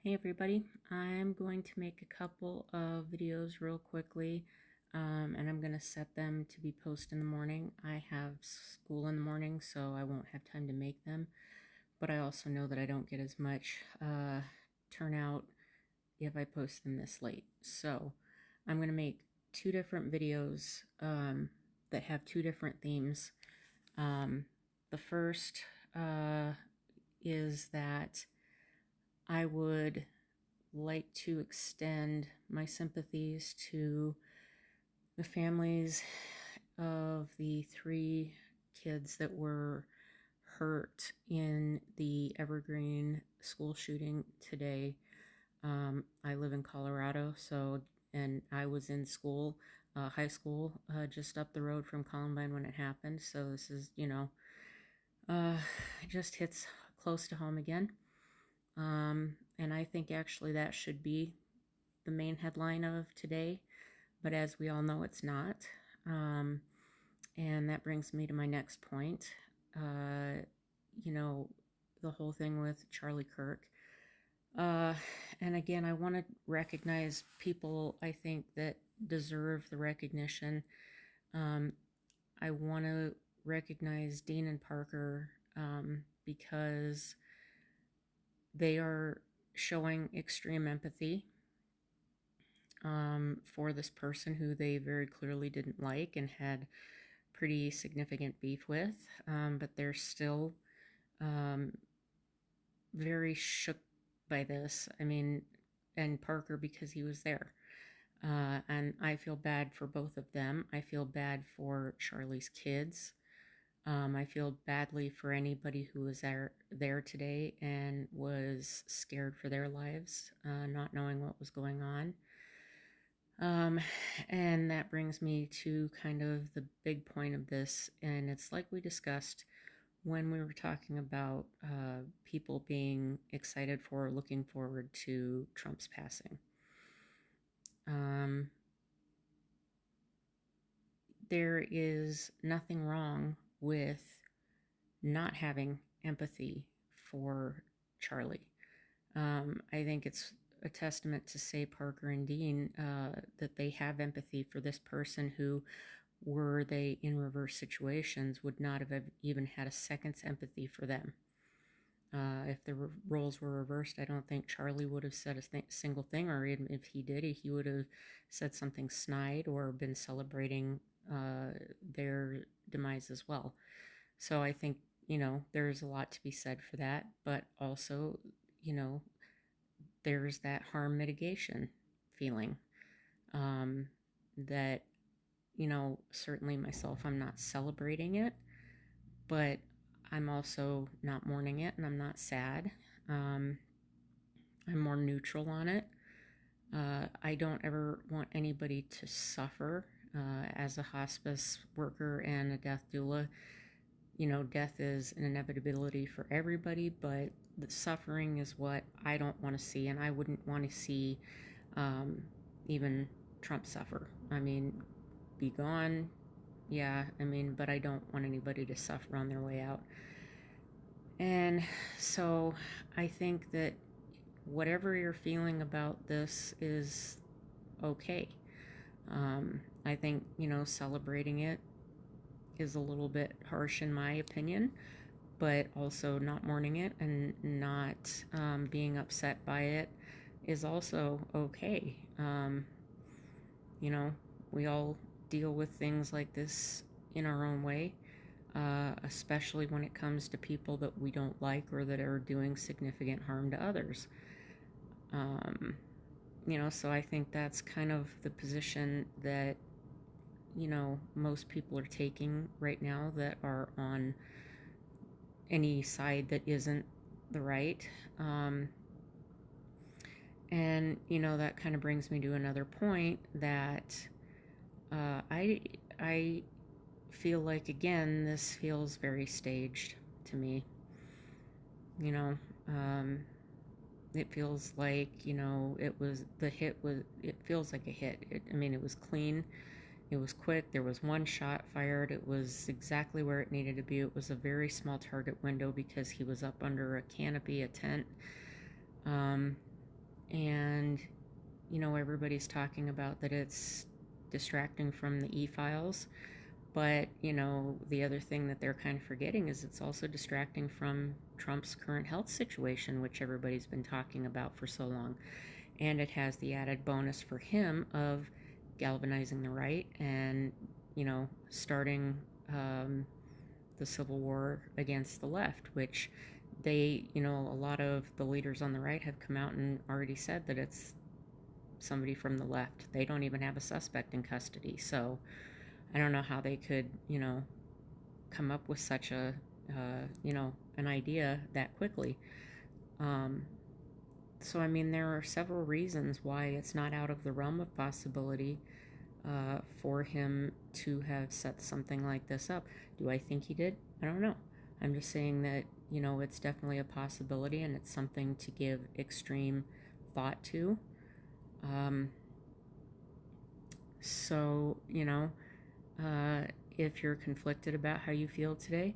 Hey everybody, I'm going to make a couple of videos real quickly, and I'm going to set them to be posted in the morning. I have school in the morning, so I won't have time to make them, but I also know that I don't get as much turnout if I post them this late. So I'm going to make two different videos that have two different themes. The first is that I would like to extend my sympathies to the families of the three kids that were hurt in the Evergreen school shooting today. I live in Colorado, and I was in school, high school, just up the road from Columbine when it happened. So this is, it just hits close to home again. And I think actually that should be the main headline of today, but as we all know, it's not. And that brings me to my next point. Uh, you know, the whole thing with Charlie Kirk. And again, I want to recognize people I think that deserve the recognition. I want to recognize Dean and Parker because they are showing extreme empathy for this person who they very clearly didn't like and had pretty significant beef with, but they're still um, very shook by this. I mean, and Parker because he was there. And I feel bad for both of them. I feel bad for Charlie's kids. I feel badly for anybody who was there today and was scared for their lives, not knowing what was going on. And that brings me to kind of the big point of this, and it's like we discussed when we were talking about people being excited for or looking forward to Trump's passing. There is nothing wrong with not having empathy for Charlie. I think it's a testament to say Parker and Dean that they have empathy for this person who, were they in reverse situations, would not have even had a second's empathy for them. If the roles were reversed, I don't think Charlie would have said a single thing, or even if he did, he would have said something snide or been celebrating their demise as well. So I think, there's a lot to be said for that, but also, there's that harm mitigation feeling that, certainly myself, I'm not celebrating it, but I'm also not mourning it and I'm not sad. I'm more neutral on it. I don't ever want anybody to suffer. As a hospice worker and a death doula, death is an inevitability for everybody, but the suffering is what I don't want to see, and I wouldn't want to see even Trump suffer. I mean, be gone, yeah, but I don't want anybody to suffer on their way out. And so I think that whatever you're feeling about this is okay. I think, celebrating it is a little bit harsh in my opinion, but also not mourning it and not being upset by it is also okay. We all deal with things like this in our own way, especially when it comes to people that we don't like or that are doing significant harm to others. So I think that's kind of the position that, most people are taking right now that are on any side that isn't the right. And, that kind of brings me to another point that I feel like, again, this feels very staged to me. It feels like, it feels like a hit. It was clean. It was quick. There was one shot fired. It was exactly where it needed to be. It was a very small target window because he was up under a canopy, a tent. And, everybody's talking about that it's distracting from the e-files. But, the other thing that they're kind of forgetting is it's also distracting from Trump's current health situation, which everybody's been talking about for so long. And it has the added bonus for him of galvanizing the right and, starting the civil war against the left, which a lot of the leaders on the right have come out and already said that it's somebody from the left. They don't even have a suspect in custody. So I don't know how they could, come up with such an idea that quickly. So, I mean, there are several reasons why it's not out of the realm of possibility for him to have set something like this up. Do I think he did? I don't know. I'm just saying that, it's definitely a possibility and it's something to give extreme thought to. So, if you're conflicted about how you feel today,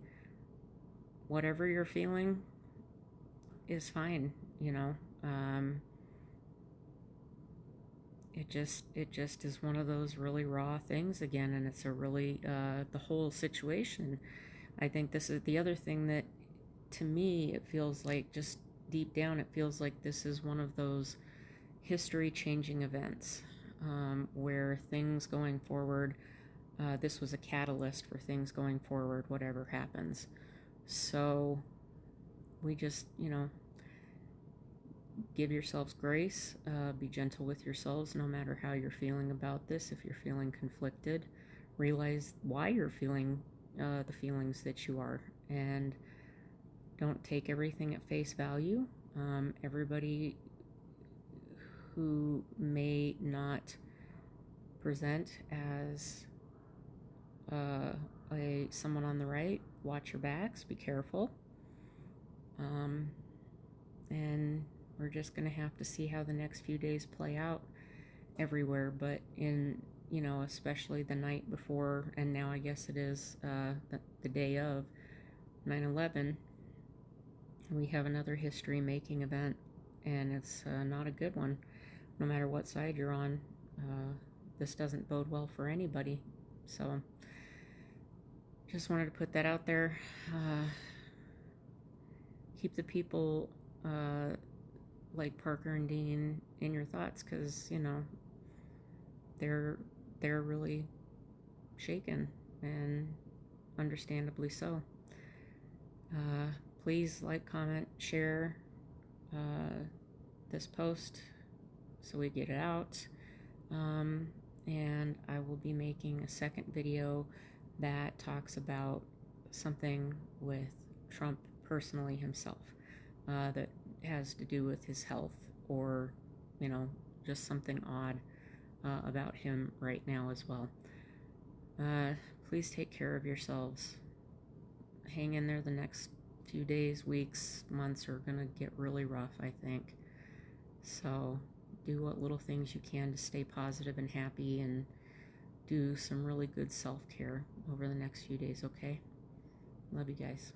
whatever you're feeling is fine, it just is one of those really raw things again, and it's a really the whole situation. I think this is the other thing that, to me, it feels like, just deep down, it feels like this is one of those history-changing events where things going forward, this was a catalyst for things going forward, whatever happens. So we just, give yourselves grace, be gentle with yourselves no matter how you're feeling about this. If you're feeling conflicted, realize why you're feeling the feelings that you are, and don't take everything at face value. Everybody who may not present as someone on the right, watch your backs, be careful. And we're just going to have to see how the next few days play out everywhere, but especially the night before, and now I guess it is the day of 9/11, we have another history-making event, and it's not a good one. No matter what side you're on, this doesn't bode well for anybody. So just wanted to put that out there. Keep the people like Parker and Dean in your thoughts, because they're really shaken, and understandably so. Please like, comment, share this post so we get it out. And I will be making a second video that talks about something with Trump personally himself, that has to do with his health, or just something odd about him right now as well. Please take care of yourselves. Hang in there. The next few days, weeks, months are gonna get really rough, I think. So do what little things you can to stay positive and happy, and do some really good self-care over the next few days, okay? Love you guys.